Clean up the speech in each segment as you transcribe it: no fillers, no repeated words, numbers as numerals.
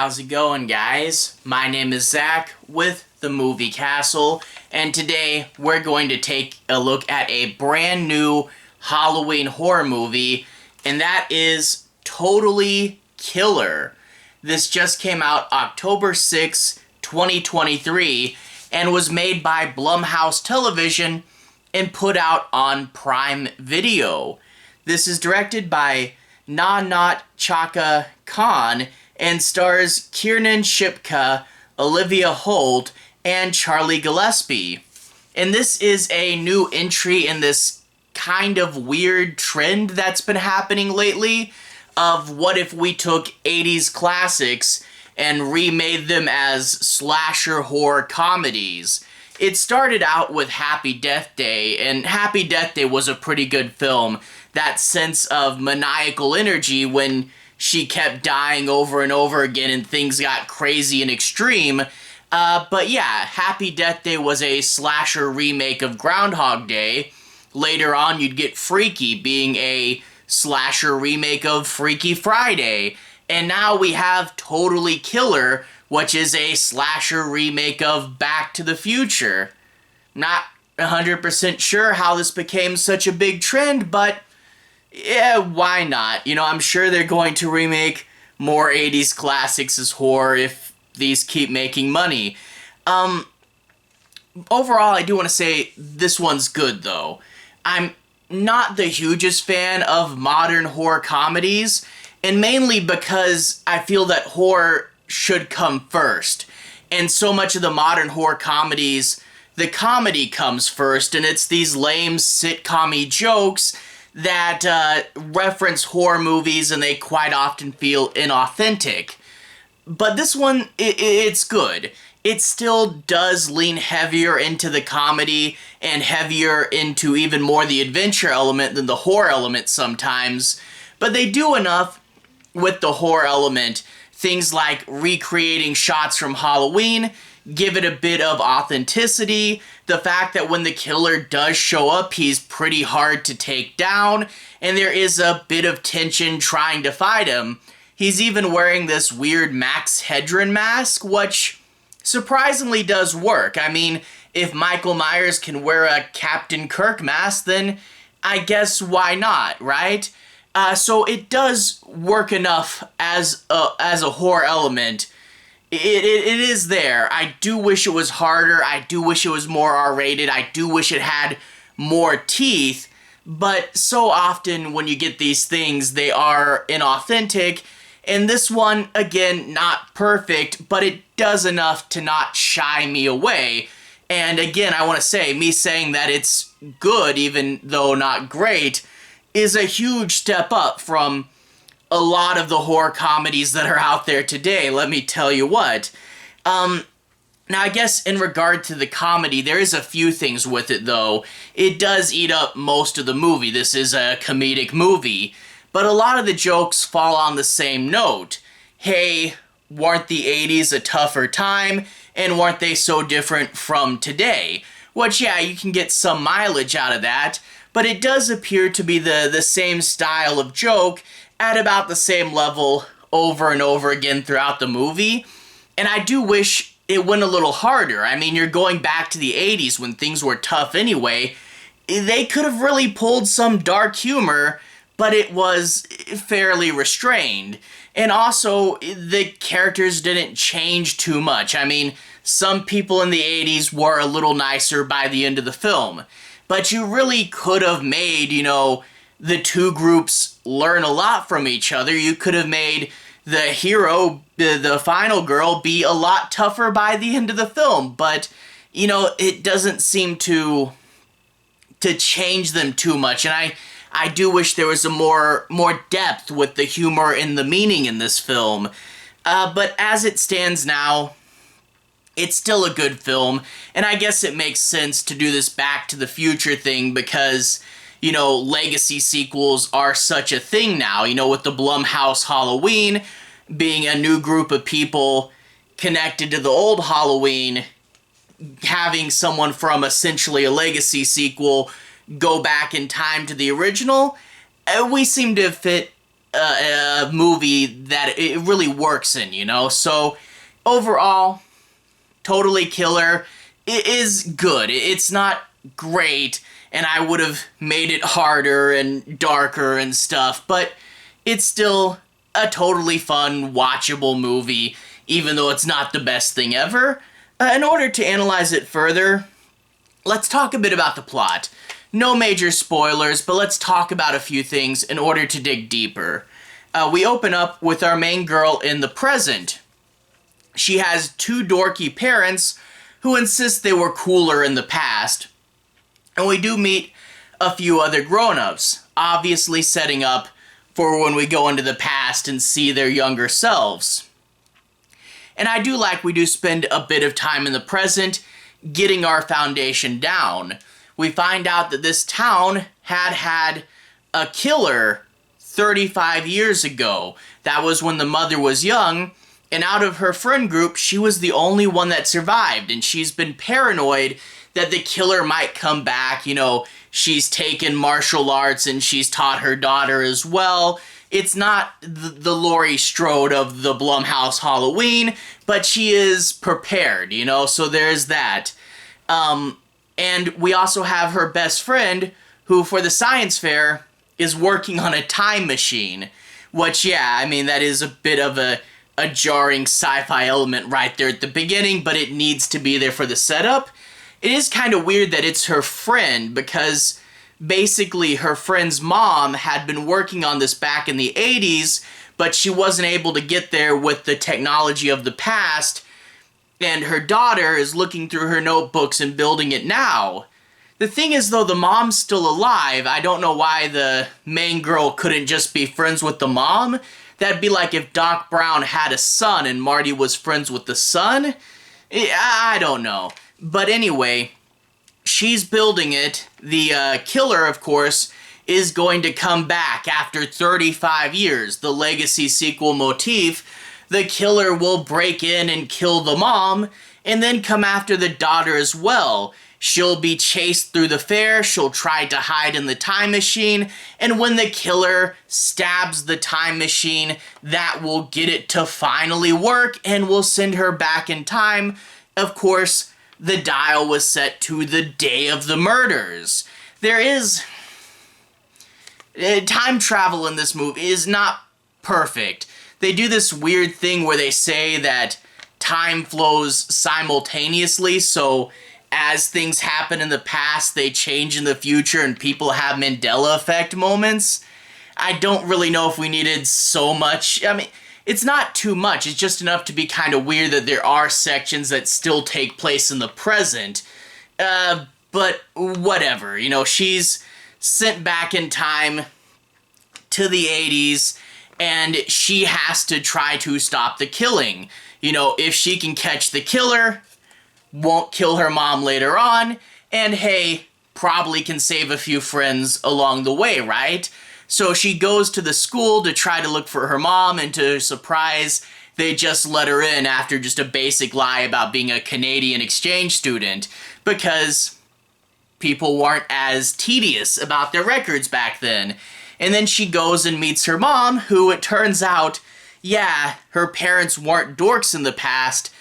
how's it going, guys? My name is Zach with the Movie Castle, and today we're going to take a look at a brand new Halloween horror movie, and that is Totally Killer. This just came out October 6, 2023, and was made by Blumhouse Television and put out on Prime Video. This is directed by Nahnatchka Khan and stars Kiernan Shipka, Olivia Holt, and Charlie Gillespie. And this is a new entry in this kind of weird trend that's been happening lately of what if we took 80s classics and remade them as slasher horror comedies. It started out with Happy Death Day, and Happy Death Day was a pretty good film. That sense of maniacal energy when she kept dying over and over again and things got crazy and extreme. But yeah, Happy Death Day was a slasher remake of Groundhog Day. Later on, you'd get Freaky being a slasher remake of Freaky Friday. And now we have Totally Killer, which is a slasher remake of Back to the Future. Not 100% sure how this became such a big trend, but yeah, why not? You know, I'm sure they're going to remake more 80s classics as horror if these keep making money. Overall, I do want to say this one's good, though. I'm not the hugest fan of modern horror comedies, and mainly because I feel that horror should come first. And so much of the modern horror comedies, the comedy comes first, and it's these lame sitcom-y jokes that reference horror movies, and they quite often feel inauthentic. But this one, it's good. It still does lean heavier into the comedy and heavier into even more the adventure element than the horror element sometimes. But they do enough with the horror element. Things like recreating shots from Halloween give it a bit of authenticity. The fact that when the killer does show up, he's pretty hard to take down, and there is a bit of tension trying to fight him. He's even wearing this weird Max Headroom mask, which surprisingly does work. I mean, if Michael Myers can wear a Captain Kirk mask, then I guess why not, right? So it does work enough as a horror element. It is there. I do wish it was harder. I do wish it was more R-rated. I do wish it had more teeth. But so often when you get these things, they are inauthentic. And this one, again, not perfect, but it does enough to not shy me away. And again, I want to say, me saying that it's good, even though not great, is a huge step up from a lot of the horror comedies that are out there today, let me tell you what. Now, I guess in regard to the comedy, there is a few things with it, though. It does eat up most of the movie. This is a comedic movie. But a lot of the jokes fall on the same note. Hey, weren't the 80s a tougher time? And weren't they so different from today? Which, yeah, you can get some mileage out of that. But it does appear to be the same style of joke at about the same level over and over again throughout the movie. And I do wish it went a little harder. I mean, you're going back to the 80s when things were tough anyway. They could have really pulled some dark humor, but it was fairly restrained. And also, the characters didn't change too much. I mean, some people in the 80s were a little nicer by the end of the film. But you really could have made, you know, the two groups learn a lot from each other. You could have made the hero, the final girl, be a lot tougher by the end of the film. But, you know, it doesn't seem to change them too much. And I do wish there was a more depth with the humor and the meaning in this film. But as it stands now, it's still a good film, and I guess it makes sense to do this Back to the Future thing because, you know, legacy sequels are such a thing now, you know, with the Blumhouse Halloween being a new group of people connected to the old Halloween, having someone from essentially a legacy sequel go back in time to the original, we seem to have fit a movie that it really works in, you know? So, overall, totally killer. It is good. It's not great, and I would have made it harder and darker and stuff, but it's still a totally fun, watchable movie, even though it's not the best thing ever. In order to analyze it further, let's talk a bit about the plot. No major spoilers, but let's talk about a few things in order to dig deeper. We open up with our main girl in the present. She has two dorky parents who insist they were cooler in the past. And we do meet a few other grown-ups, obviously setting up for when we go into the past and see their younger selves. And I do like we do spend a bit of time in the present getting our foundation down. We find out that this town had a killer 35 years ago. That was when the mother was young, and out of her friend group, she was the only one that survived, and she's been paranoid that the killer might come back. You know, she's taken martial arts and she's taught her daughter as well. It's not the Laurie Strode of the Blumhouse Halloween, but she is prepared, you know, so there's that. And we also have her best friend, who for the science fair is working on a time machine, which, yeah, I mean, that is a bit of a jarring sci-fi element right there at the beginning, but it needs to be there for the setup. It is kind of weird that it's her friend, because basically her friend's mom had been working on this back in the 80s, but she wasn't able to get there with the technology of the past, and her daughter is looking through her notebooks and building it now. The thing is, though, the mom's still alive. I don't know why the main girl couldn't just be friends with the mom. That'd be like if Doc Brown had a son and Marty was friends with the son. I don't know. But anyway, she's building it. The killer, of course, is going to come back after 35 years. The legacy sequel motif. The killer will break in and kill the mom, and then come after the daughter as well. She'll be chased through the fair, she'll try to hide in the time machine, and when the killer stabs the time machine, that will get it to finally work and will send her back in time. Of course, the dial was set to the day of the murders. There is... time travel in this movie is not perfect. They do this weird thing where they say that time flows simultaneously, so as things happen in the past, they change in the future and people have Mandela effect moments. I don't really know if we needed so much. I mean, it's not too much. It's just enough to be kind of weird that there are sections that still take place in the present. But whatever. You know, she's sent back in time to the 80s, and she has to try to stop the killing. You know, if she can catch the killer, won't kill her mom later on, and hey, probably can save a few friends along the way, right? So she goes to the school to try to look for her mom, and to her surprise, they just let her in after just a basic lie about being a Canadian exchange student, because people weren't as tedious about their records back then. And then she goes and meets her mom, who it turns out, yeah, her parents weren't dorks in the past,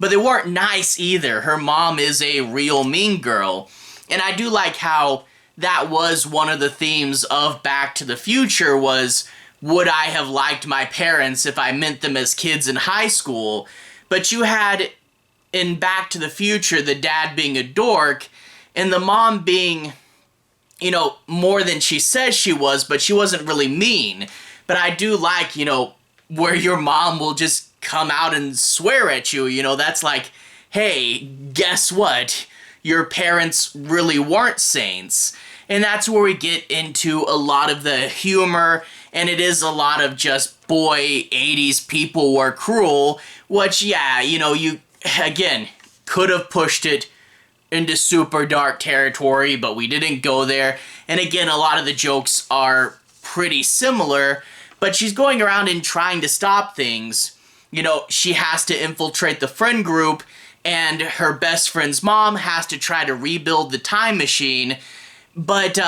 but they weren't nice either. Her mom is a real mean girl. And I do like how that was one of the themes of Back to the Future was, would I have liked my parents if I met them as kids in high school? But you had, in Back to the Future, the dad being a dork, and the mom being, you know, more than she says she was, but she wasn't really mean. But I do like, you know, where your mom will just come out and swear at you, you know, that's like, hey, guess what? Your parents really weren't saints. And that's where we get into a lot of the humor, and it is a lot of just, boy, 80s people were cruel, which, yeah, you know, you, again, could have pushed it into super dark territory, but we didn't go there. And again, a lot of the jokes are pretty similar, but she's going around and trying to stop things. You know, she has to infiltrate the friend group, and her best friend's mom has to try to rebuild the time machine, but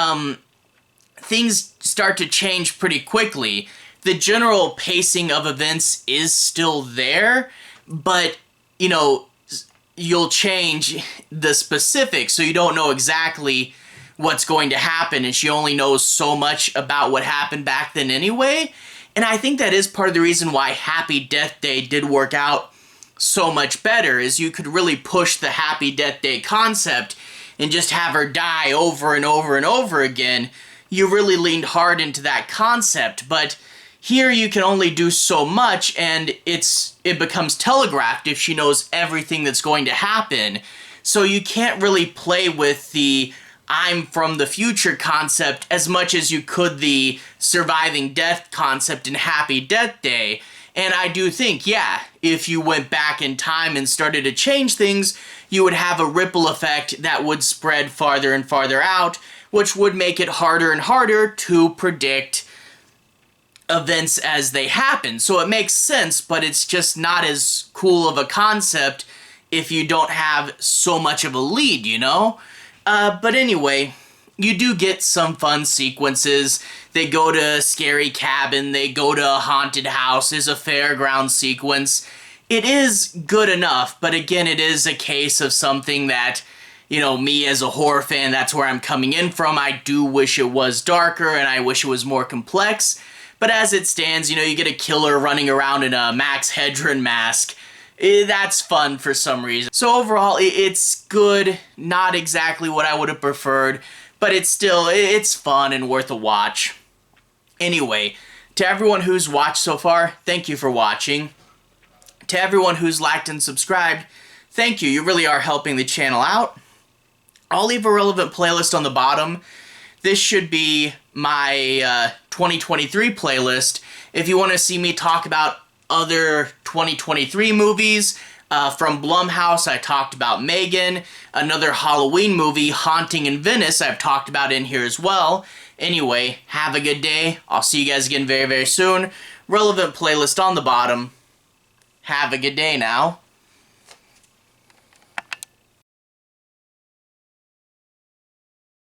things start to change pretty quickly. the general pacing of events is still there, but, you know, you'll change the specifics, so you don't know exactly what's going to happen, and she only knows so much about what happened back then anyway. And I think that is part of the reason why Happy Death Day did work out so much better, is you could really push the Happy Death Day concept and just have her die over and over and over again. You really leaned hard into that concept, but here you can only do so much, and it becomes telegraphed if she knows everything that's going to happen. So you can't really play with the I'm from the future concept as much as you could the surviving death concept in Happy Death Day. And I do think, yeah, if you went back in time and started to change things, you would have a ripple effect that would spread farther and farther out, which would make it harder and harder to predict events as they happen. So it makes sense, but it's just not as cool of a concept if you don't have so much of a lead, you know? But anyway, you do get some fun sequences. They go to a scary cabin, they go to a haunted house, there's a fairground sequence. It is good enough, but again, it is a case of something that, you know, me as a horror fan, that's where I'm coming in from. I do wish it was darker, and I wish it was more complex. But as it stands, you know, you get a killer running around in a Max Headroom mask. That's fun for some reason. So overall, it's good. Not exactly what I would have preferred, but it's fun and worth a watch. Anyway, to everyone who's watched so far, thank you for watching. To everyone who's liked and subscribed, thank you. You really are helping the channel out. I'll leave a relevant playlist on the bottom. This should be my 2023 playlist. If you want to see me talk about other 2023 movies, from Blumhouse, I talked about Megan. Another Halloween movie, Haunting in Venice, I've talked about in here as well. Anyway, have a good day. I'll see you guys again very, very soon. Relevant playlist on the bottom. Have a good day now.